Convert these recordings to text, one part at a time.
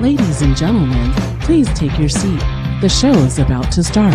Ladies and gentlemen, please take your seat. The show is about to start.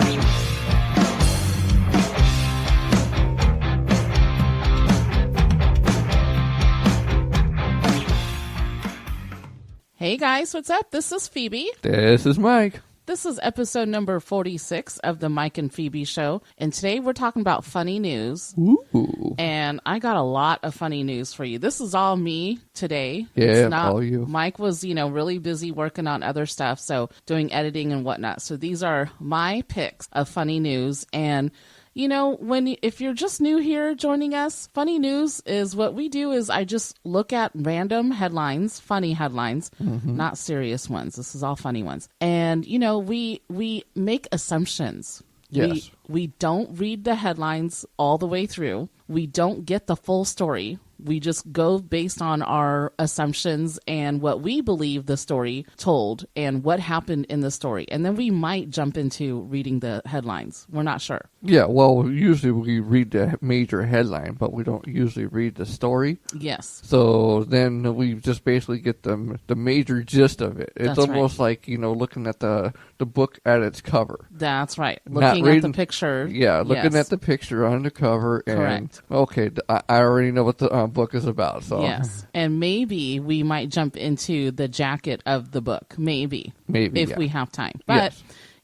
Hey guys, what's up? This is Phoebe. This is Mike. This is episode number 46 of the Mike and Phoebe Show. And today we're talking about funny news. Ooh. And I got a lot of funny news for you. This is all me today. Yeah, it's not, all you. Mike was, really busy working on other stuff, so doing editing and whatnot. So these are my picks of funny news. And if you're just new here joining us, funny news is what we do is I just look at random headlines, funny headlines, not serious ones. This is all funny ones. And, we make assumptions. Yes. We don't read the headlines all the way through. We don't get the full story. We just go based on our assumptions and what we believe the story told and what happened in the story. And then we might jump into reading the headlines. We're not sure. Yeah, well, usually we read the major headline, but we don't usually read the story. Yes. So then we just basically get the major gist of it. It's That's almost right. like, looking at the book at its cover. That's right. Not Looking reading, at the picture. Yeah, looking Yes. at the picture on the cover. And, Correct. okay, I already know what the book is about. So Yes. And maybe we might jump into the jacket of the book. Maybe. Maybe, If yeah. we have time. But,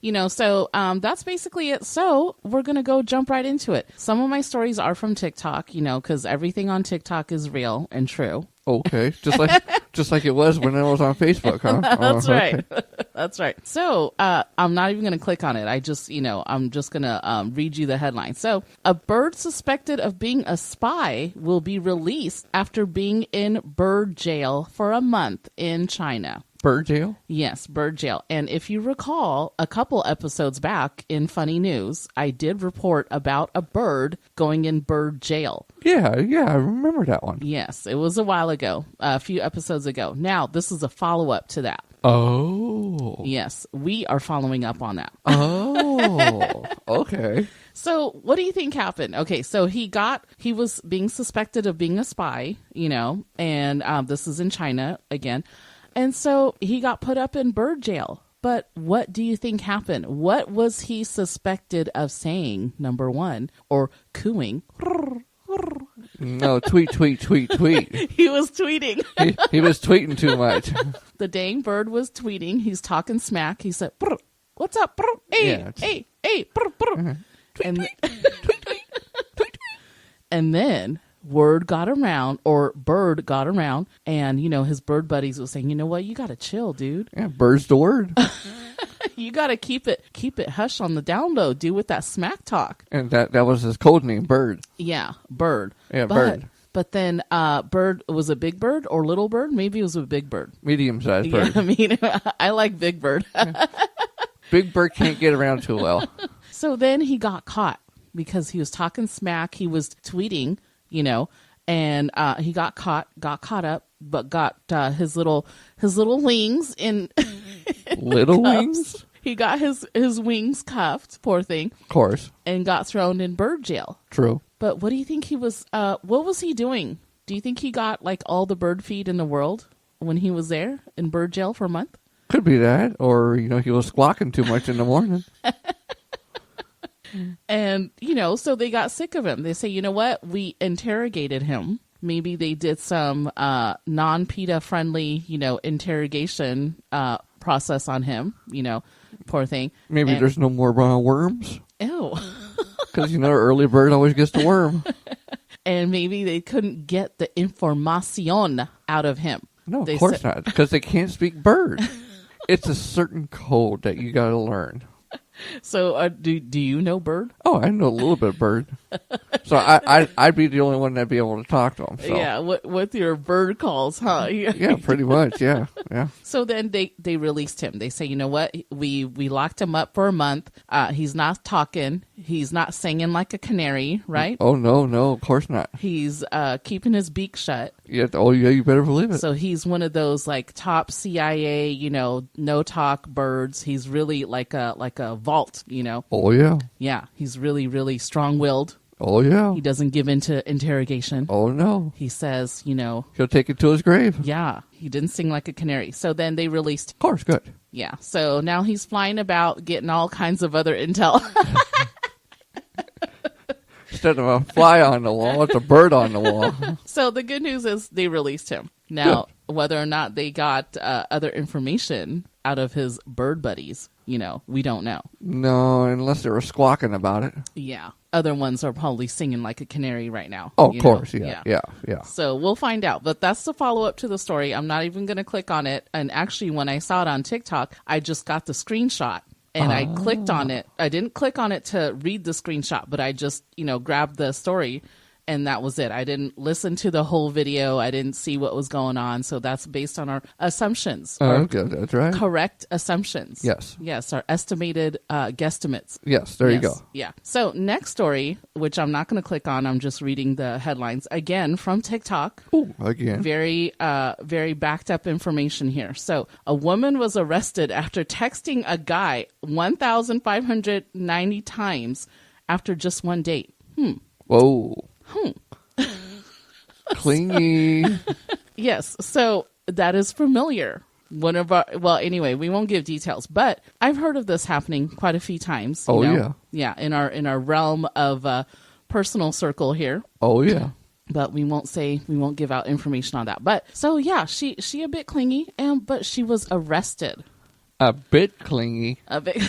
Yes. so that's basically it. So we're going to jump right into it. Some of my stories are from TikTok, because everything on TikTok is real and true. Okay, just like it was when I was on Facebook, huh? That's Okay. right. That's right. So I'm not even going to click on it. I just, I'm just going to read you the headline. So a bird suspected of being a spy will be released after being in bird jail for a month in China. Bird jail? Yes, bird jail. And if you recall, a couple episodes back in Funny News, I did report about a bird going in bird jail. Yeah, I remember that one. Yes, it was a while ago, a few episodes ago. Now, this is a follow-up to that. Oh. Yes, we are following up on that. Oh, okay. So what do you think happened? Okay, so he was being suspected of being a spy, and this is in China again. And so he got put up in bird jail. But what do you think happened? What was he suspected of saying, number one, or cooing? No, tweet. He was tweeting. He was tweeting too much. The dang bird was tweeting. He's talking smack. He said, "Brr, what's up? Brr, hey, Yeah, hey, brr, brr." And then word got around, or bird got around, and, his bird buddies was saying, you know what, you got to chill, dude. Yeah, bird's the word. You got to keep it hush on the down low, dude, with that smack talk. And that was his code name, Bird. Yeah, bird. Yeah, bird. But then bird, was a big bird or little bird? Maybe it was a big bird. Medium-sized Yeah, bird. I mean, I like big bird. Big bird can't get around too well. So then he got caught because he was talking smack. He was tweeting, and he got caught up, but got his little wings in Little cuffs. wings? He got his wings cuffed, poor thing, Of course. and got thrown in bird jail. True. But what do you think he was, what was he doing? Do you think he got like all the bird feed in the world when he was there in bird jail for a month? Could be that. Or, he was squawking too much in the morning. And, so they got sick of him. They say, you know what? We interrogated him. Maybe they did some non-PETA friendly, interrogation process on him, poor thing. Maybe And- there's no more worms. Ew. Because, early bird always gets the worm. And maybe they couldn't get the information out of him. No, of They course said- not. Because they can't speak bird. It's a certain code that you got to learn. So do you know bird? Oh, I know a little bit of bird. So I'd be the only one that'd be able to talk to him. So. Yeah, with your bird calls, huh? Yeah, pretty much. Yeah. So then they released him. They say, you know what? We locked him up for a month. He's not talking. He's not singing like a canary, right? Oh, no, of course not. He's keeping his beak shut. Yeah. Oh, yeah, you better believe it. So he's one of those like top CIA, no talk birds. He's really like a vault, Oh, yeah. Yeah, he's really, really strong-willed. Oh, yeah. He doesn't give in to interrogation. Oh, no. He says, you know. He'll take it to his grave. Yeah, he didn't sing like a canary. So then they released. Of course, good. Yeah, so now he's flying about getting all kinds of other intel. Instead of a fly on the wall, it's a bird on the wall. So the good news is they released him. Now, whether or not they got other information out of his bird buddies, you know, we don't know. No, unless they were squawking about it. Yeah. Other ones are probably singing like a canary right now. Oh, of course. Yeah. So we'll find out. But that's the follow-up to the story. I'm not even going to click on it. And actually, when I saw it on TikTok, I just got the screenshot. And I clicked on it. I didn't click on it to read the screenshot, but I just, you know, grabbed the story. And that was it. I didn't listen to the whole video. I didn't see what was going on. So that's based on our assumptions. Okay, that's right. Correct assumptions. Yes. Yes, our estimated guesstimates. Yes, there you go. Yeah. So next story, which I'm not going to click on. I'm just reading the headlines. Again, from TikTok. Ooh, again. Very backed up information here. So a woman was arrested after texting a guy 1,590 times after just one date. Whoa. Clingy. Yes, so that is familiar. Anyway, we won't give details, but I've heard of this happening quite a few times. Oh, yeah. Yeah, in our realm of personal circle here. Oh, yeah. But we won't give out information on that. But so yeah, she a bit clingy, but she was arrested. A bit clingy. A bit.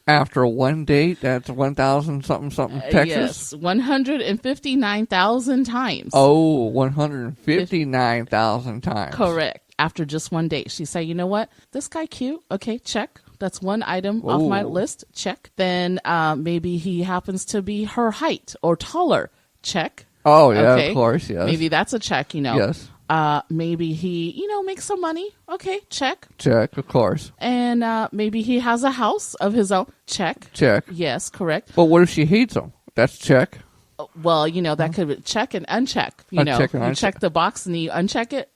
After one date, that's 1,000 something Texas? Yes, 159,000 times. Oh, 159,000 times. Correct. After just one date. She said, you know what? This guy cute. Okay, check. That's one item off my list. Check. Then maybe he happens to be her height or taller. Check. Oh, yeah, okay. Of course, yes. Maybe that's a check, you know. Yes. Maybe he, you know, makes some money. Okay, check. Check, of course. And maybe he has a house of his own. Check. Check. Yes, correct. But what if she hates him? That's check. Well, you know, that could be check and uncheck. You know, you check the box and you uncheck it.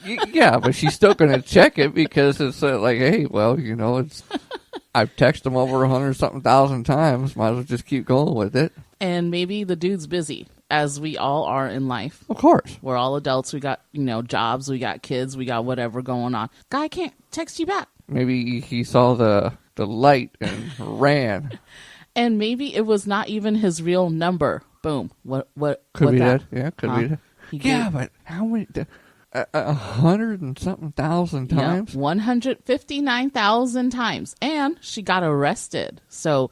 Yeah, but she's still going to check it because it's like, hey, well, you know, it's I've texted him over 100-something thousand times. Might as well just keep going with it. And maybe the dude's busy, as we all are in life. Of course. We're all adults. We got, you know, jobs. We got kids. We got whatever going on. Guy can't text you back. Maybe he saw the light and ran. And maybe it was not even his real number. Boom. What could be that? Yeah, could be that. Yeah, but how many? 100 and something thousand times. 159,000 times, and she got arrested. So,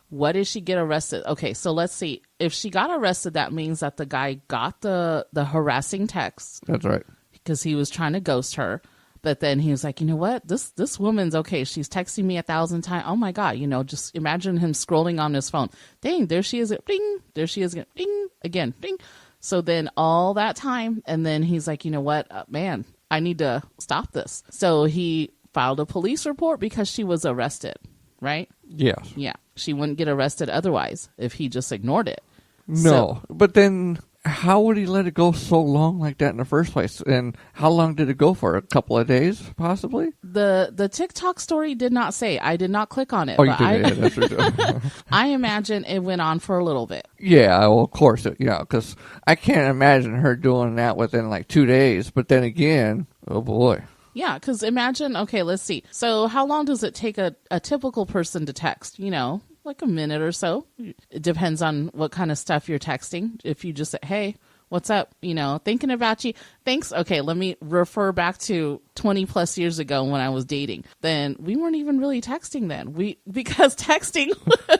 what did she get arrested? Okay, so let's see. If she got arrested, that means that the guy got the harassing text. That's right. Because he was trying to ghost her. But then he was like, you know what? This woman's okay. She's texting me 1,000 times. Oh my God. You know, just imagine him scrolling on his phone. Dang, there she is. Ding. There she is. Ding. Again. Ding. So then all that time. And then he's like, you know what? Man, I need to stop this. So he filed a police report because she was arrested. Right? Yes. Yeah. She wouldn't get arrested otherwise if he just ignored it. No. But then how would he let it go so long like that in the first place? And how long did it go for? A couple of days, possibly? The TikTok story did not say. I did not click on it. Oh, you did? That's right. I imagine it went on for a little bit. Yeah, well, of course. Because I can't imagine her doing that within like 2 days. But then again, oh boy. Yeah, because imagine, okay, let's see. So how long does it take a typical person to text? You know, like a minute or so. It depends on what kind of stuff you're texting. If you just say, hey, what's up? You know, thinking about you. Thanks. Okay, let me refer back to 20 plus years ago when I was dating. Then we weren't even really texting then. Because texting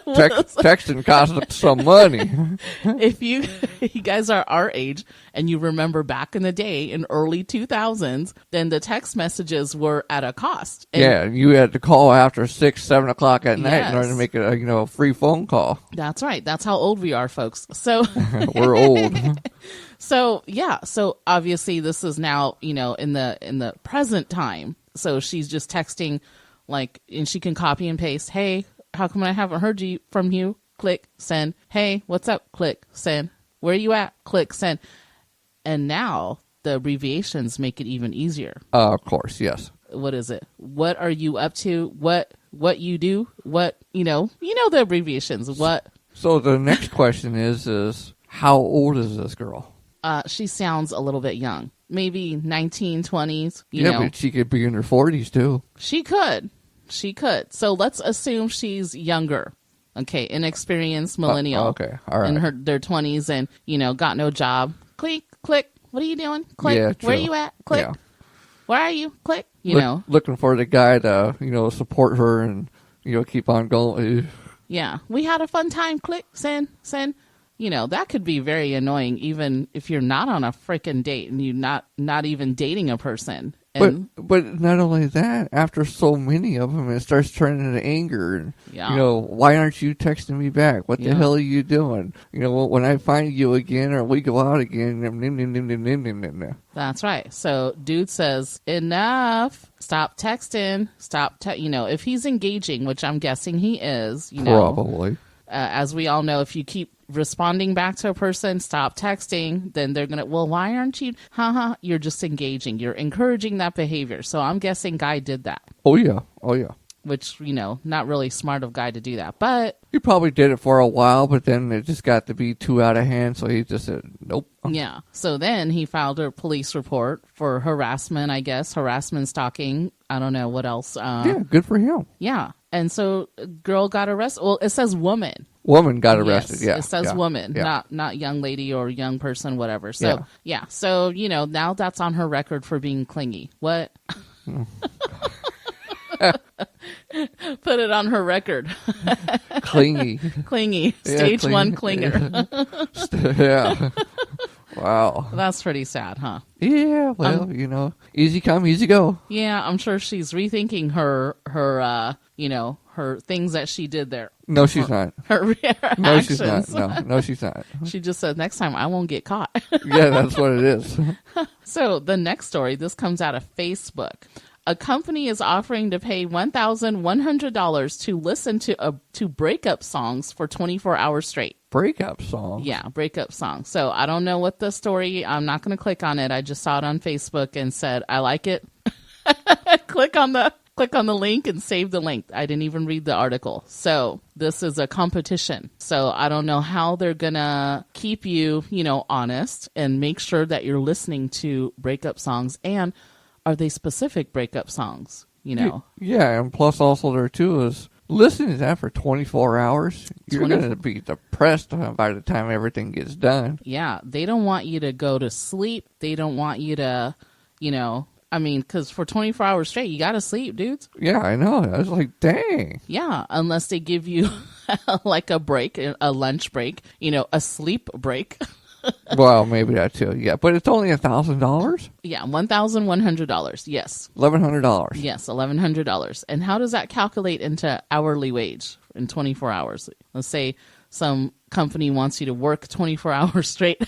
texting cost some money. If you guys are our age and you remember back in the day in early 2000s, then the text messages were at a cost. And yeah, you had to call after 6, 7 o'clock at night in order to make a free phone call. That's right. That's how old we are, folks. So we're old. So yeah, so obviously this is now, in the present time. So she's just texting and she can copy and paste. Hey, how come I haven't heard from you? Click, send. Hey, what's up? Click, send. Where are you at? Click, send. And now the abbreviations make it even easier. Of course, yes. What is it? What are you up to? What you do? What, the abbreviations. What? So the next question is how old is this girl? She sounds a little bit young. Maybe 19, 20s. You know. But she could be in her 40s, too. She could. So let's assume she's younger. Okay, inexperienced millennial. Okay, all right. In their 20s and, got no job. Click, click. What are you doing? Click. Yeah, where are you at? Click. Yeah. Where are you? Click. Looking for the guy to, support her and, keep on going. Yeah. We had a fun time. Click. Send. That could be very annoying even if you're not on a freaking date and you're not even dating a person. And, but not only that, after so many of them, it starts turning into anger. And, why aren't you texting me back? What the hell are you doing? When I find you again or we go out again. That's right. So dude says, enough. Stop texting. If he's engaging, which I'm guessing he is. Probably. As we all know, if you keep responding back to a person, stop texting, then they're gonna, well, why aren't you? You're just engaging. You're encouraging that behavior. So I'm guessing guy did that. Oh yeah. Which, not really smart of guy to do that, but he probably did it for a while, but then it just got to be too out of hand, so he just said nope. Yeah. So then he filed a police report for harassment, I guess, stalking. I don't know what else. Yeah, good for him. Yeah. And so girl got arrested. Well, it says woman. Woman got arrested. Yes, yeah. It says woman, not young lady or young person, whatever. So, yeah. So, now that's on her record for being clingy. What? Put it on her record. Clingy. Stage 1 clinger. Yeah. Wow. That's pretty sad, huh? Yeah, well, easy come, easy go. Yeah, I'm sure she's rethinking her things that she did there. No, she's not. Her No, actions. she's not. No, she's not. She just said, next time I won't get caught. Yeah, that's what it is. So the next story, this comes out of Facebook. A company is offering to pay $1,100 to listen to breakup songs for 24 hours straight. Breakup song? Yeah, breakup song. So I don't know what the story, I'm not going to click on it. I just saw it on Facebook and said, I like it. Click on the link and save the link. I didn't even read the article. So this is a competition. So I don't know how they're going to keep you, honest and make sure that you're listening to breakup songs. And are they specific breakup songs, Yeah, and plus also there too is listening to that for 24 hours. You're going to be depressed by the time everything gets done. Yeah, they don't want you to go to sleep. They don't want you to, because for 24 hours straight, you got to sleep, dudes. Yeah, I know. I was like, dang. Yeah, unless they give you like a break, a lunch break, a sleep break. Well, maybe that too. Yeah, but it's only $1,000. Yeah, $1,100. Yes. $1,100. Yes, $1,100. And how does that calculate into hourly wage in 24 hours? Let's say some company wants you to work 24 hours straight.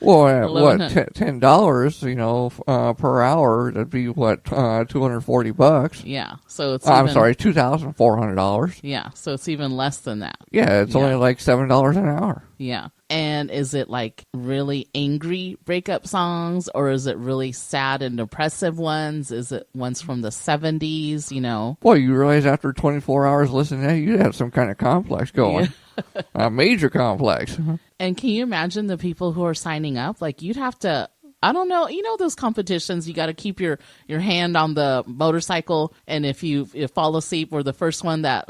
Well, $10, per hour? That'd be what, $240? Yeah, so it's. $2,400. Yeah, so it's even less than that. Yeah, it's only like $7 an hour. Yeah, and is it like really angry breakup songs, or is it really sad and depressive ones? Is it ones from the 70s? Well, you realize after 24 hours listening to that, you'd have some kind of complex going. Yeah. A major complex. And can you imagine the people who are signing up? Like, you'd have to, I don't know, those competitions, you got to keep your hand on the motorcycle, and if you fall asleep, or the first one that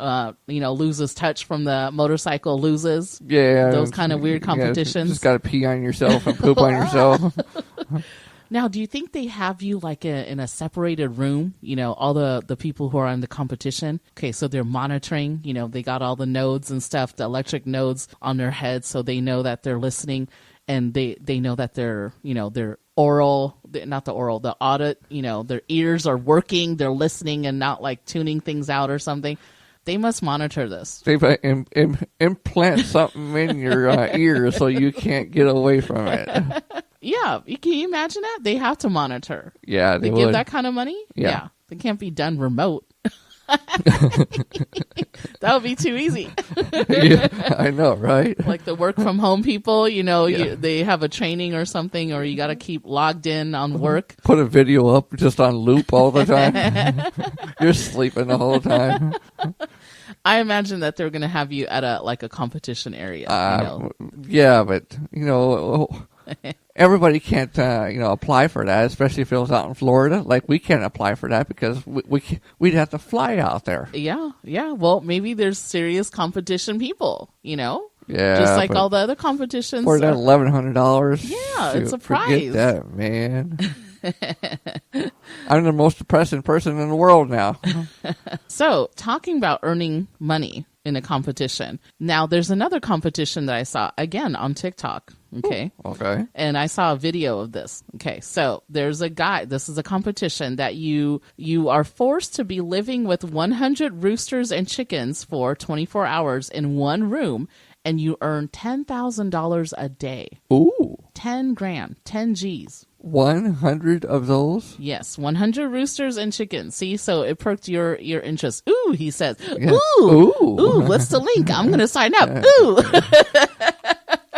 loses touch from the motorcycle loses. Yeah, those kind of weird competitions. You just got to pee on yourself and poop on yourself. Now, do you think they have you like in a separated room, all the people who are in the competition? Okay, so they're monitoring, they got all the nodes and stuff, the electric nodes on their heads, so they know that they're listening, and they know that their audit, their ears are working, they're listening and not like tuning things out or something. They must monitor this. They implant something in your ear so you can't get away from it. Yeah, can you imagine that? They have to monitor. Yeah, they give that kind of money? Yeah. They can't be done remote. That would be too easy. Yeah, I know, right? Like the work from home people, they have a training or something, or you got to keep logged in on work. Put a video up just on loop all the time. You're sleeping the whole time. I imagine that they're going to have you at a competition area. Yeah, but everybody can't apply for that, especially if it was out in Florida. Like, we can't apply for that because we'd have to fly out there. Yeah. Well, maybe there's serious competition people. Yeah, just like all the other competitions. For that $1,100. Yeah, it's a prize. Forget that, man. I'm the most depressing person in the world now. So, talking about earning money in a competition. Now, there's another competition that I saw, again, on TikTok. Okay. Ooh, okay. And I saw a video of this. Okay. So, there's a guy. This is a competition that you are forced to be living with 100 roosters and chickens for 24 hours in one room, and you earn $10,000 a day. Ooh. 10 grand. 10 G's. 100 of those? Yes, 100 roosters and chickens. See, so it perked your interest. Ooh, he says. Yeah. Ooh, what's the link? I'm going to sign up. Ooh.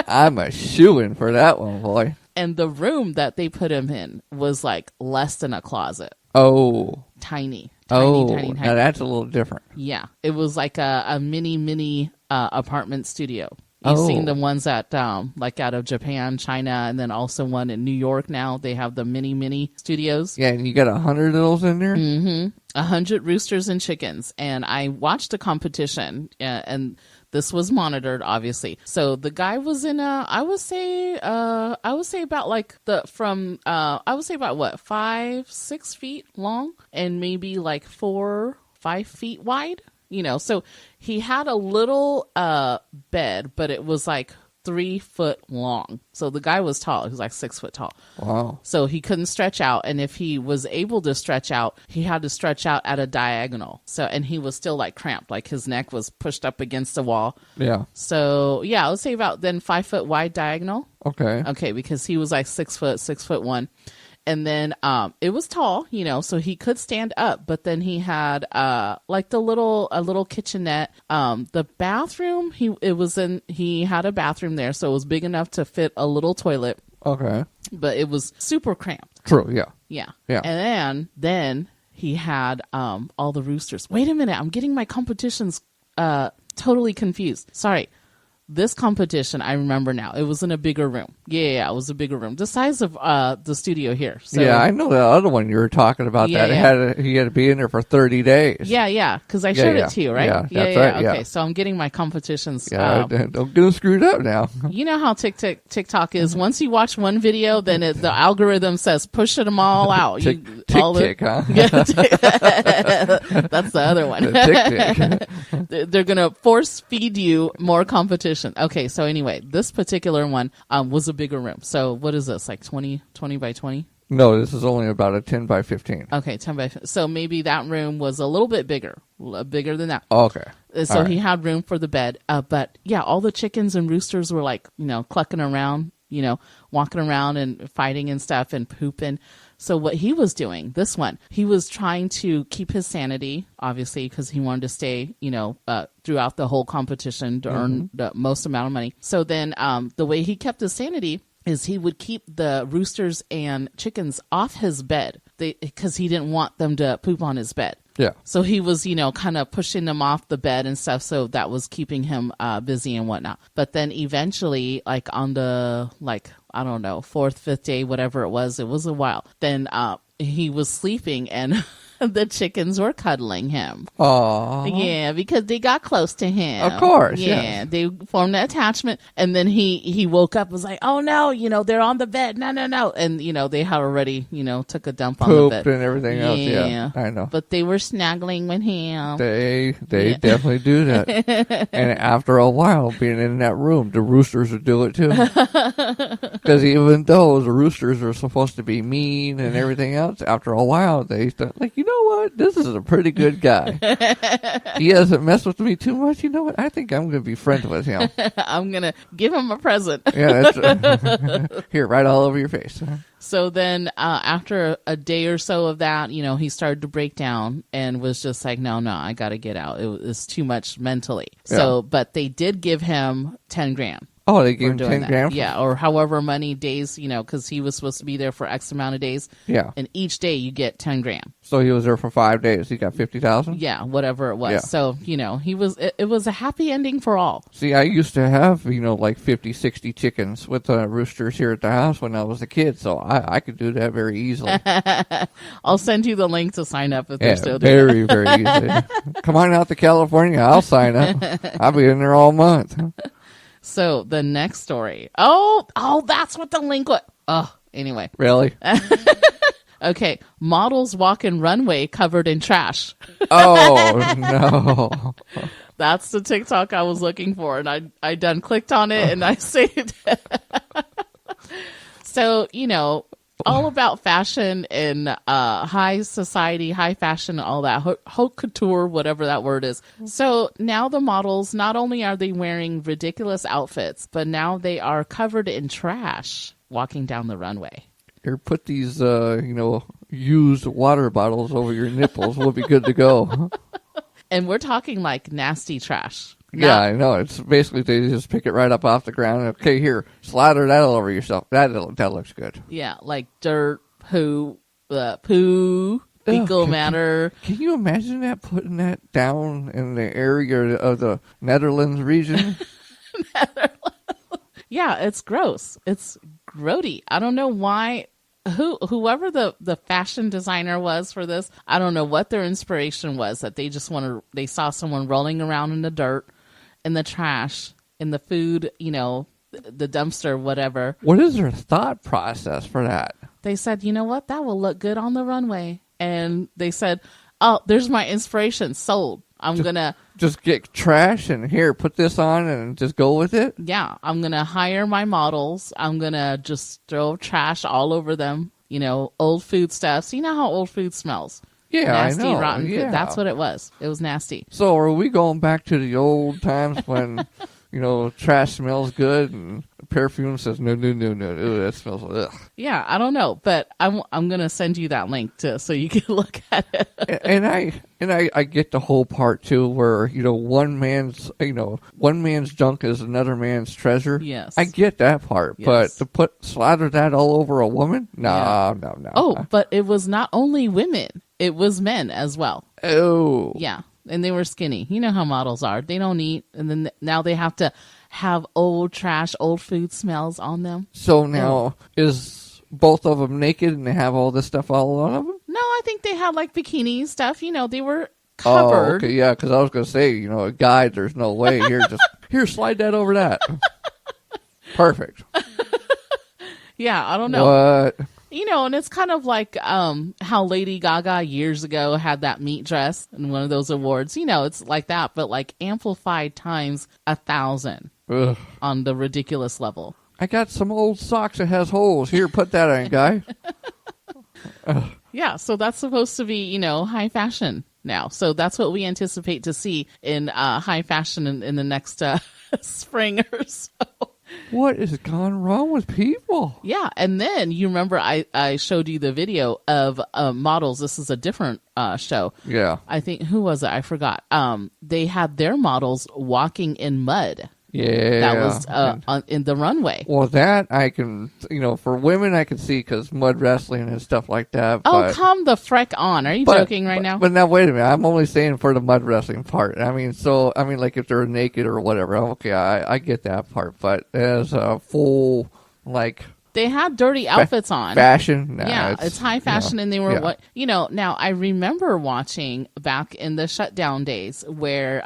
I'm a shoo-in for that one, boy. And the room that they put him in was like less than a closet. Oh. Tiny. Now that's a little different. Yeah, it was like a mini apartment studio. You've seen the ones that like out of Japan, China, and then also one in New York now. They have the mini studios. Yeah, and you got 100 of those in there? Mm-hmm. 100 roosters and chickens. And I watched a competition, and this was monitored, obviously. So the guy was in I would say about like I would say about what, 5-6 feet long and maybe like 4-5 feet wide. So he had a little bed, but it was like 3 foot long. So the guy was tall. He was like 6 foot tall. Wow. So he couldn't stretch out. And if he was able to stretch out, he had to stretch out at a diagonal. And he was still like cramped, like his neck was pushed up against the wall. Yeah. So yeah, I would say about then 5 foot wide diagonal. Okay. Because he was like 6 foot, 6'1". And then it was tall, so he could stand up. But then he had like a little kitchenette. The bathroom, he had a bathroom there, so it was big enough to fit a little toilet. Okay. But it was super cramped. True, yeah. Yeah. And then he had all the roosters. Wait a minute, I'm getting my competitions totally confused. Sorry. This competition, I remember now. It was in a bigger room. Yeah, it was a bigger room. The size of the studio here. So, yeah, I know the other one you were talking about. He had to be in there for 30 days. Yeah, because I showed it to you, right? Yeah, that's right. Okay, so I'm getting my competitions. Yeah, don't get them screwed up now. You know how TikTok is. Once you watch one video, then the algorithm says push them all out. Tick, huh? That's the other one. Tick. They're going to force feed you more competition. Okay, so anyway, this particular one was a bigger room. So what is this, like 20 by 20? No, this is only about a 10 by 15. Okay, 10 by 15. So maybe that room was a little bit bigger than that. Okay. So he had room for the bed. But yeah, all the chickens and roosters were like, clucking around, walking around and fighting and stuff and pooping. So what he was doing, this one, he was trying to keep his sanity, obviously, because he wanted to stay, throughout the whole competition to earn the most amount of money. So then the way he kept his sanity is he would keep the roosters and chickens off his bed because he didn't want them to poop on his bed. Yeah. So he was, kind of pushing them off the bed and stuff. So that was keeping him busy and whatnot. But then eventually, like on the, I don't know, 4th, 5th day, whatever it was a while. Then he was sleeping and the chickens were cuddling him. Aww. Yeah, because they got close to him. Of course. Yeah. They formed an attachment. And then he woke up and was like, oh no, they're on the bed. No. And, they had already, took a dump on the bed. Pooped and everything else. Yeah, I know. But they were snuggling with him. They definitely do that. And after a while, being in that room, the roosters would do it too. Because even though the roosters are supposed to be mean and everything else, after a while, they start like, you know what? This is a pretty good guy. He hasn't messed with me too much. You know what? I think I'm going to be friends with him. I'm going to give him a present. Yeah, that's here, right all over your face. So then after a day or so of that, he started to break down and was just like, no, I got to get out. It was too much mentally. So, but they did give him 10 grand. Oh, they gave him 10 grand? Yeah, or however many days, because he was supposed to be there for X amount of days. Yeah. And each day you get 10 grand. So he was there for 5 days. He got 50,000? Yeah, whatever it was. Yeah. So, it was a happy ending for all. See, I used to have, like 50, 60 chickens with roosters here at the house when I was a kid. So I could do that very easily. I'll send you the link to sign up if they're still doing it. Very easy. Come on out to California. I'll sign up. I'll be in there all month. So the next story. Oh, that's what the link was. Oh, anyway. Really? Okay. Models walk in runway covered in trash. Oh, no. That's the TikTok I was looking for. And I done clicked on it and I saved it. So, all about fashion and high society, high fashion, all that, haute couture, whatever that word is. So now the models, not only are they wearing ridiculous outfits, but now they are covered in trash walking down the runway. Here, put these, used water bottles over your nipples. We'll be good to go. And we're talking like nasty trash. Yeah, I know. It's basically they just pick it right up off the ground. Okay, here, slather that all over yourself. That looks good. Yeah, like dirt, poo, fecal matter. Can you imagine that, putting that down in the area of the Netherlands region? Yeah, it's gross. It's grody. I don't know why. Whoever the fashion designer was for this, I don't know what their inspiration was, that they just they saw someone rolling around in the dirt, in the trash, in the food, the dumpster, whatever. What is their thought process for that? They said, you know what, that will look good on the runway. And they said, oh, there's my inspiration, sold. I'm going to just get trash and here, put this on and just go with it. Yeah. I'm going to hire my models. I'm going to just throw trash all over them. Old food stuff. You know how old food smells. Yeah, nasty, I know. Rotten yeah. food. That's what it was. It was nasty. So are we going back to the old times when, trash smells good and perfume says, no. Ooh, that smells, ugh. Yeah, I don't know, but I'm going to send you that link so you can look at it. And I get the whole part too, where one man's junk is another man's treasure. Yes, I get that part, yes. But to slather that all over a woman, no. Oh, but it was not only women; it was men as well. Oh, yeah, and they were skinny. You know how models are; they don't eat, and then now they have to have old trash, old food smells on them. So now is both of them naked and they have all this stuff all on them? No, I think they had like bikini stuff. They were covered. Oh, okay, yeah, because I was going to say, a guy, there's no way. Here, slide that over that. Perfect. Yeah, I don't know. What? And it's kind of like how Lady Gaga years ago had that meat dress in one of those awards. It's like that, but like amplified times 1,000 on the ridiculous level. I got some old socks that has holes. Here, put that on, guy. Yeah, so that's supposed to be, high fashion now. So that's what we anticipate to see in high fashion in the next spring or so. What has gone wrong with people? Yeah, and then you remember I showed you the video of models. This is a different show. Yeah. I think, who was it? I forgot. They had their models walking in mud. Yeah. That was in the runway. Well, that I can, for women I can see because mud wrestling and stuff like that. Oh, come the freck on. Are you joking right now? But now, wait a minute. I'm only saying for the mud wrestling part. Like if they're naked or whatever. Okay, I get that part. But as a full, like... They had dirty outfits on. Fashion? Nah, yeah, it's high fashion, and they were now I remember watching back in the shutdown days where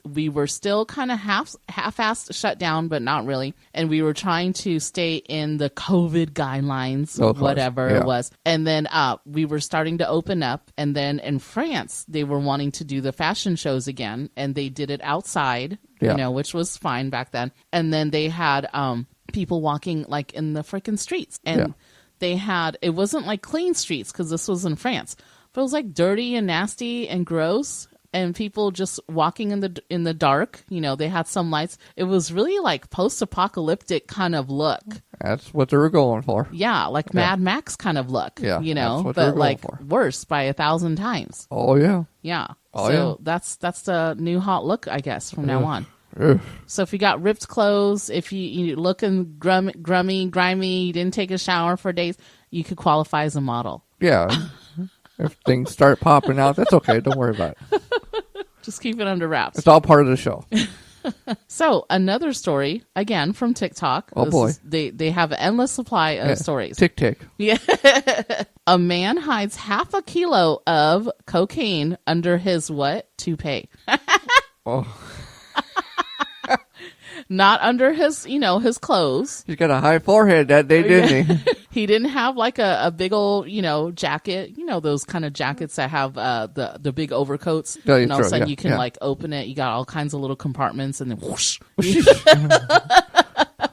we were still kind of half-assed shut down, but not really, and we were trying to stay in the COVID guidelines, whatever it was, and then we were starting to open up, and then in France they were wanting to do the fashion shows again, and they did it outside, which was fine back then, and then they had people walking like in the freaking streets, and they had, it wasn't like clean streets because this was in France, but it was like dirty and nasty and gross, and people just walking in the dark. They had some lights. It was really like post-apocalyptic kind of look. That's what they were going for. Yeah, like Mad Max kind of look. Yeah, that's what they but were like going for. Worse by 1,000 times. Oh yeah. Yeah. Oh, so that's the new hot look, I guess, from now on. Ugh. So if you got ripped clothes, if you looking grimy, you didn't take a shower for days, you could qualify as a model. Yeah. If things start popping out, that's okay. Don't worry about it. Just keep it under wraps. It's all part of the show. So another story, again, from TikTok. Oh, boy. They have an endless supply of stories. Tick, tick. Yeah. A man hides half a kilo of cocaine under his what? Toupee. Oh. Not under his, his clothes. He's got a high forehead that day, didn't he? He didn't have like a big old, jacket. Those kind of jackets that have the big overcoats. Yeah, and all of a sure, sudden yeah, you can yeah. like open it. You got all kinds of little compartments and then whoosh.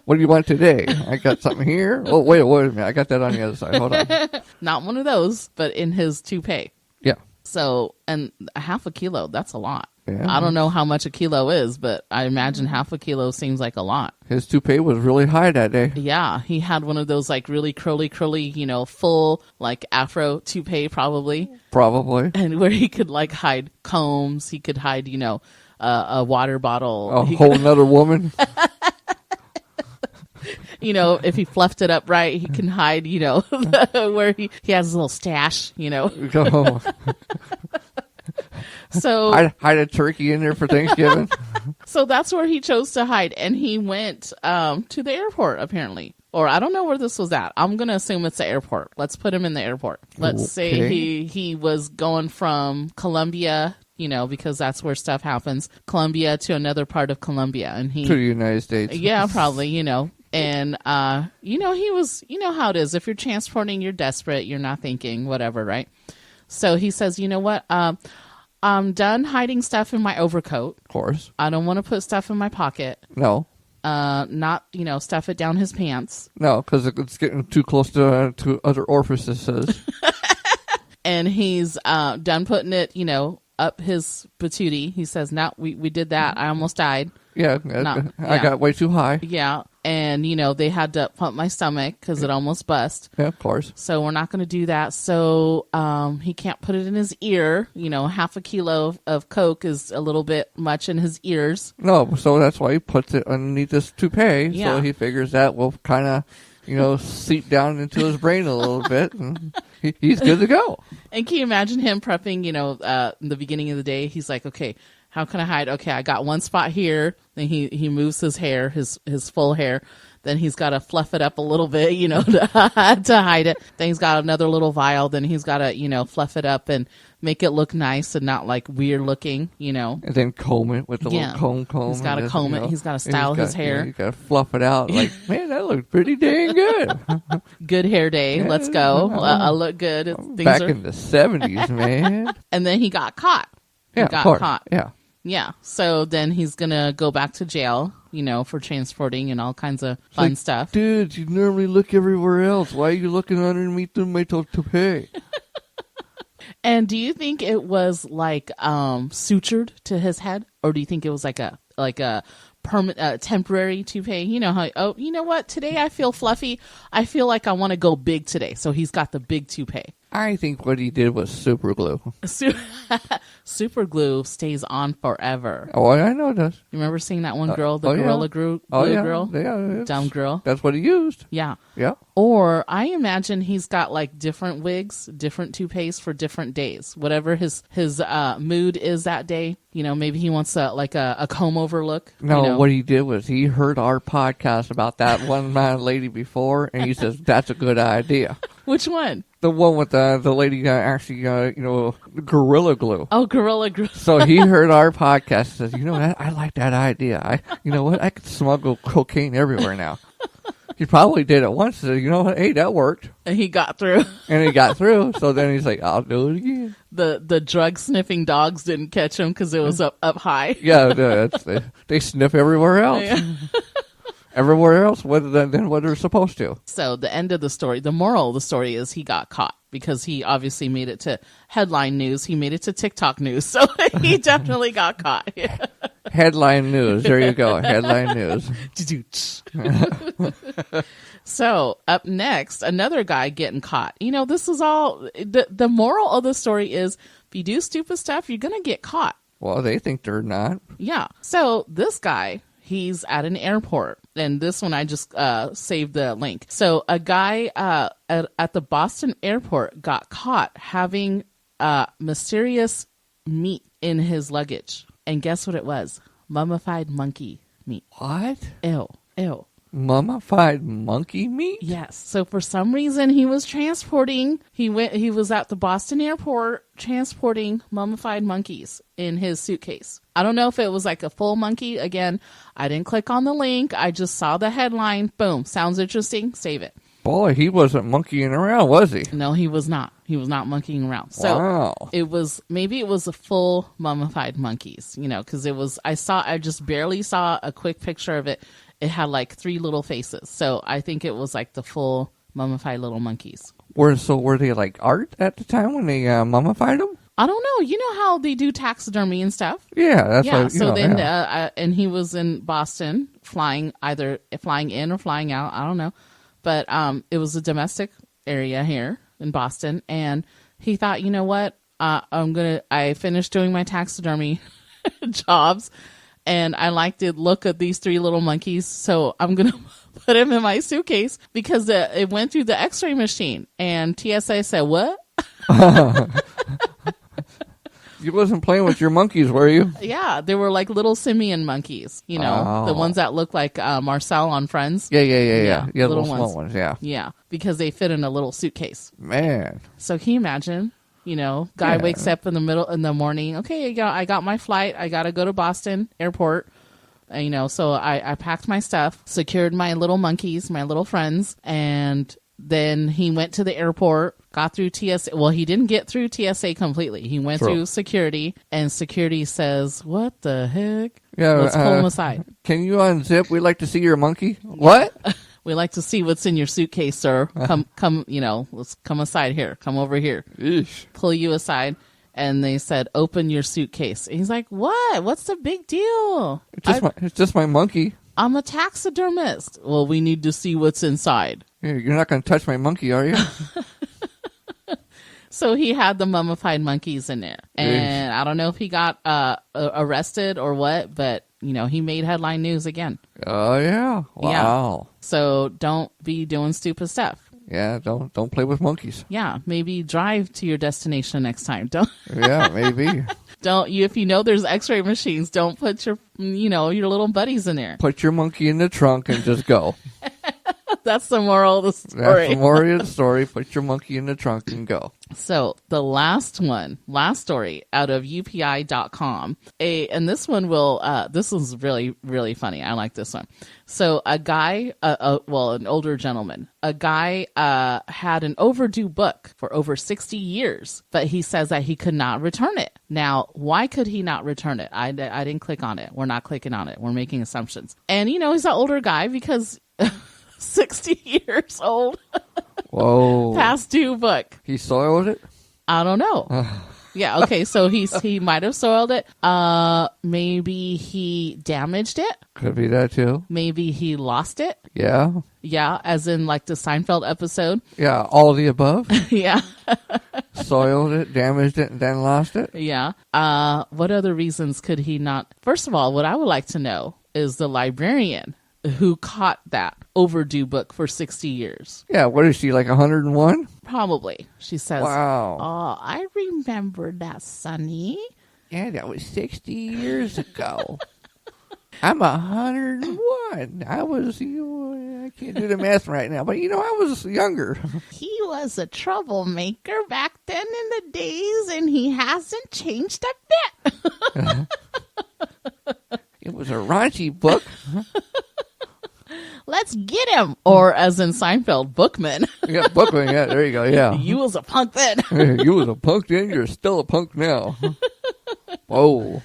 What do you want today? I got something here. Oh, wait a minute. I got that on the other side. Hold on. Not one of those, but in his toupee. Yeah. So, and half a kilo, that's a lot. Yeah. I don't know how much a kilo is, but I imagine half a kilo seems like a lot. His toupee was really high that day. Yeah, he had one of those like really curly, full like afro toupee probably. Probably. And where he could like hide combs, he could hide, a water bottle. A whole nother woman. If he fluffed it up right, he can hide, where he has his little stash, Oh. So I'd hide a turkey in there for Thanksgiving. So that's where he chose to hide, and he went to the airport apparently, or I don't know where this was at. I'm gonna assume it's the airport. Let's put him in the airport. Let's say he was going from Colombia, because that's where stuff happens. Colombia to another part of Colombia, and To the United States. yeah, probably, and he was, how it is. If you're transporting, you're desperate. You're not thinking, whatever, right? So he says, you know what? I'm done hiding stuff in my overcoat. Of course. I don't want to put stuff in my pocket. No. Not, stuff it down his pants. No, because it's getting too close to other orifices. And he's done putting it, up his patootie. He says, no, we did that. I almost died. Yeah, I got way too high. Yeah. And, they had to pump my stomach because it almost bust. Yeah, of course. So we're not going to do that. So he can't put it in his ear. Half a kilo of Coke is a little bit much in his ears. No, so that's why he puts it underneath this toupee. Yeah. So he figures that will kind of, seep down into his brain a little bit. And he's good to go. And can you imagine him prepping, in the beginning of the day? He's like, okay, how can I hide? Okay, I got one spot here. Then he moves his hair, his full hair. Then he's got to fluff it up a little bit, to hide it. Then he's got another little vial. Then he's got to, fluff it up and make it look nice and not like weird looking, And then comb it with the little comb. He's got to comb it. He's got to style his hair. He's got to fluff it out. Like, man, that looks pretty dang good. Good hair day. Let's go. I look good. Back in the 70s, man. And then he got caught. Yeah, He got of course. caught. Yeah. Yeah. So then he's going to go back to jail, for transporting and all kinds of fun stuff. Dude, you normally look everywhere else. Why are you looking underneath the toupee? And do you think it was like sutured to his head, or do you think it was like a permanent temporary toupee? You know how you know what? Today I feel fluffy. I feel like I want to go big today. So he's got the big toupee. I think what he did was super glue. Super glue stays on forever. Oh, I know it does. You remember seeing that one girl, the Gorilla Glue girl? Yeah, Dumb girl. That's what he used. Yeah. Yeah. Or I imagine he's got like different wigs, different toupees for different days. Whatever his mood is that day. Maybe he wants a comb over look. No, what he did was he heard our podcast about that one lady before, and he says, that's a good idea. Which one? The one with the lady actually, Gorilla Glue. Oh, Gorilla Glue. So he heard our podcast and says, I like that idea. I could smuggle cocaine everywhere now. He probably did it once. So, hey, that worked. And he got through. And he got through. So then he's like, I'll do it again. The drug sniffing dogs didn't catch him because it was up high. Yeah, they sniff everywhere else. Yeah. everywhere else than what they're supposed to. So the end of the story, the moral of the story is he got caught because he obviously made it to headline news. He made it to TikTok news. So he definitely got caught. Headline news. There you go. Headline news. So up next, another guy getting caught. This is all, the moral of the story is if you do stupid stuff, you're going to get caught. Well, they think they're not. Yeah. So this guy, he's at an airport. And this one, I just saved the link. So a guy at the Boston airport got caught having mysterious meat in his luggage. And guess what it was? Mummified monkey meat. What? Ew. Mummified monkey meat? Yes. So for some reason he was transporting, he was at the Boston airport transporting mummified monkeys in his suitcase. I don't know if it was like a full monkey. Again, I didn't click on the link. I just saw the headline. Boom. Sounds interesting. Save it. Boy, he wasn't monkeying around, was he? No, he was not. He was not monkeying around. So wow. It was a full mummified monkeys, because I just barely saw a quick picture of it. It had like 3 little faces. So I think it was like the full mummified little monkeys. Were they like art at the time when they mummified them? I don't know. You know how they do taxidermy and stuff? Yeah, that's what, so then, and he was in Boston either flying in or flying out. I don't know. But it was a domestic area here in Boston. And he thought, you know what? I finished doing my taxidermy jobs. And I like to look at these 3 little monkeys. So I'm going to put him in my suitcase because it went through the x-ray machine. And TSA said, what? You wasn't playing with your monkeys, were you? Yeah, they were like little simian monkeys, the ones that look like Marcel on Friends. Yeah, little small ones, yeah. Yeah, because they fit in a little suitcase. Man. So can you imagine, guy wakes up in the morning, okay, I got my flight, I got to go to Boston airport. So I packed my stuff, secured my little monkeys, my little friends, and then he went to the airport, got through TSA. Well, he didn't get through TSA completely. He went through security, and security says, what the heck? Yeah, let's pull him aside. Can you unzip? We'd like to see your monkey. What? We like to see what's in your suitcase, sir. Come, let's come aside here. Come over here. Eesh. Pull you aside. And they said, open your suitcase. And he's like, what? What's the big deal? It's just my monkey. I'm a taxidermist. Well, we need to see what's inside. You're not going to touch my monkey, are you? So he had the mummified monkeys in there. And I don't know if he got arrested or what, but, he made headline news again. Oh, yeah. Wow. Yeah. So don't be doing stupid stuff. Yeah, don't play with monkeys. Yeah, maybe drive to your destination next time. Don't. Yeah, maybe. If there's x-ray machines, don't put your little buddies in there. Put your monkey in the trunk and just go. That's the moral of the story. That's the moral of the story. Put your monkey in the trunk and go. So the last story out of UPI.com. And this one this is really, really funny. I like this one. So a guy, an older gentleman, had an overdue book for over 60 years, but he says that he could not return it. Now, why could he not return it? I didn't click on it. We're not clicking on it. We're making assumptions. And, he's an older guy because 60 years old. Whoa. Past due book. He soiled it? I don't know. Yeah, okay, so he might have soiled it. Maybe he damaged it. Could be that too. Maybe he lost it. Yeah. Yeah, as in like the Seinfeld episode. Yeah, all of the above. Yeah. Soiled it, damaged it, and then lost it. Yeah. What other reasons could he not? First of all, what I would like to know is the librarian who caught that overdue book for 60 years. Yeah, what is she, like 101? Probably. She says, wow. Oh, I remember that, Sonny. Yeah, that was 60 years ago. I'm 101. I can't do the math right now, but I was younger. He was a troublemaker back then in the days, and he hasn't changed a bit. It was a raunchy book. Let's get him. Or as in Seinfeld, Bookman. Yeah, Bookman. Yeah, there you go. Yeah. You was a punk then. You was a punk then. You're still a punk now. Whoa.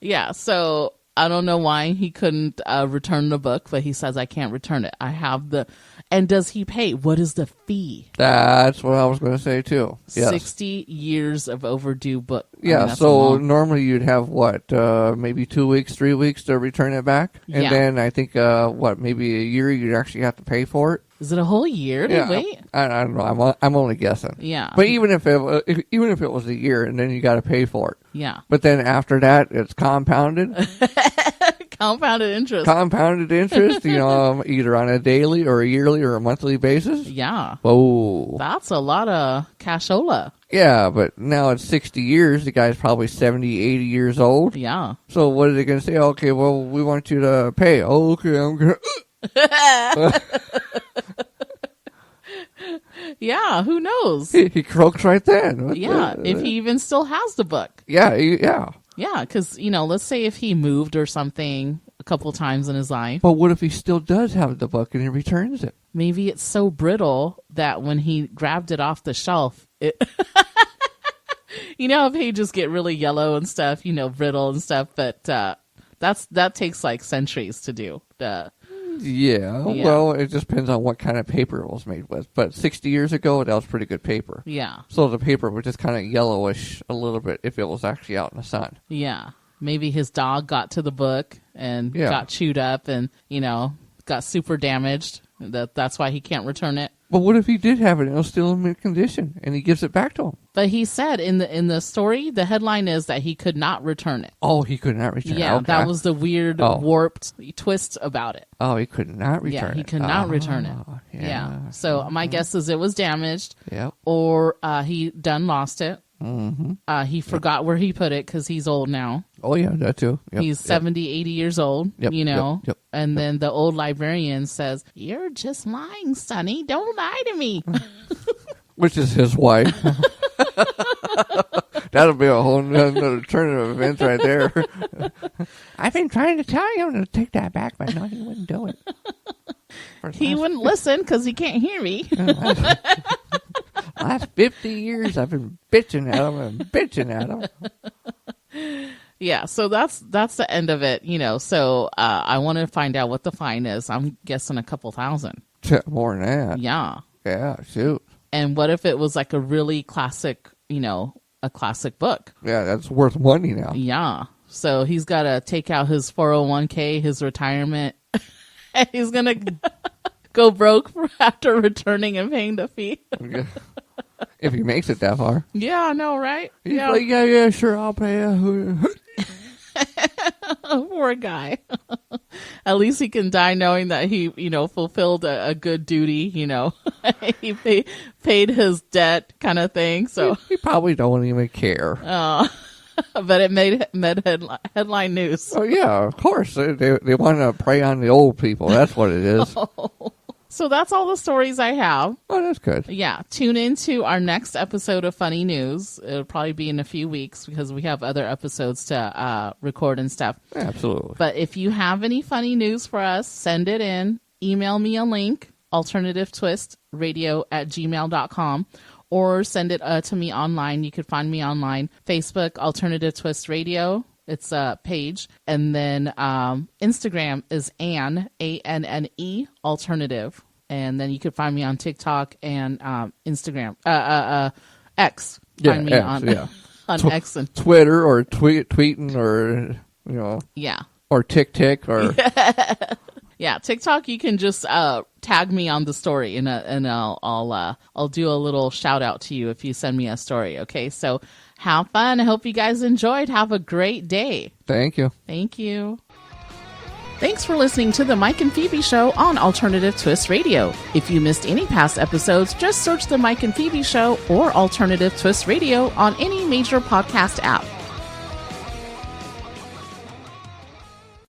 Yeah. So I don't know why he couldn't return the book, but he says, I can't return it. I have the... And does he pay? What is the fee? That's what I was going to say, too. Yes. 60 years of overdue book. Yeah, so normally you'd have, maybe 2 weeks, 3 weeks to return it back? And then I think, maybe a year you'd actually have to pay for it? Is it a whole year to wait? I don't know. I'm only guessing. Yeah. But even if it was a year, and then you got to pay for it. Yeah. But then after that, it's compounded. Compounded interest. Compounded interest, either on a daily or a yearly or a monthly basis. Yeah. Whoa. That's a lot of cashola. Yeah, but now it's 60 years. The guy's probably 70, 80 years old. Yeah. So what are they going to say? Okay, well, we want you to pay. Oh, okay, I'm going to... Yeah, who knows? He croaks right then. Yeah, if he even still has the book. Yeah, yeah. Yeah, because, let's say if he moved or something a couple times in his life. But what if he still does have the book and he returns it? Maybe it's so brittle that when he grabbed it off the shelf, if pages get really yellow and stuff, brittle and stuff, but that takes like centuries to do. Yeah, well, it just depends on what kind of paper it was made with. But 60 years ago, that was pretty good paper. Yeah. So the paper was just kind of yellowish a little bit if it was actually out in the sun. Yeah. Maybe his dog got to the book and got chewed up and, got super damaged. That's why he can't return it. But what if he did have it and it was still in mint condition and he gives it back to him? But he said in the story, the headline is that he could not return it. Oh, he could not return it. Yeah, okay. That was the weird, warped twist about it. Oh, he could not return it. Yeah, he could not return it. Yeah. So my guess is it was damaged. Yep. Or he done lost it. Mm-hmm. He forgot where he put it because he's old now. Oh, yeah, that too. Yep. He's 70, 80 years old, Yep. And then the old librarian says, "You're just lying, Sonny. Don't lie to me." Which is his wife. That'll be a whole nother turn of events right there. I've been trying to tell him to take that back, but no, he wouldn't do it. He wouldn't listen because he can't hear me. Last 50 years, I've been bitching at him and bitching at him. Yeah, so that's the end of it, So I want to find out what the fine is. I'm guessing a couple thousand. More than that. Yeah. Yeah, shoot. And what if it was like a really classic, a classic book? Yeah, that's worth money now. Yeah. So he's got to take out his 401k, his retirement, and he's going to go broke after returning and paying the fee. If he makes it that far. Yeah, I know, right? He's like, yeah, sure, I'll pay. Poor guy. At least he can die knowing that he, fulfilled a good duty, He paid his debt kind of thing. So he probably don't even care. But it made headline news. Oh, yeah, of course. They want to prey on the old people. That's what it is. So that's all the stories I have. Oh, that's good. Yeah. Tune into our next episode of Funny News. It'll probably be in a few weeks because we have other episodes to record and stuff. Absolutely. But if you have any funny news for us, send it in. Email me a link, alternativetwistradio@gmail.com, or send it to me online. You can find me online. Facebook, Alternative Twist Radio. It's a page. And then Instagram is Anne, ANNE, Alternative. And then you can find me on TikTok and Instagram. X. Find me on X and Twitter or tweeting or, Yeah. Or TikTok or... Yeah, TikTok, you can just tag me on the story, and I'll do a little shout out to you if you send me a story. Okay, so have fun. I hope you guys enjoyed. Have a great day. Thank you. Thank you. Thanks for listening to the Mike and Phebe Show on Alternative Twist Radio. If you missed any past episodes, just search the Mike and Phebe Show or Alternative Twist Radio on any major podcast app.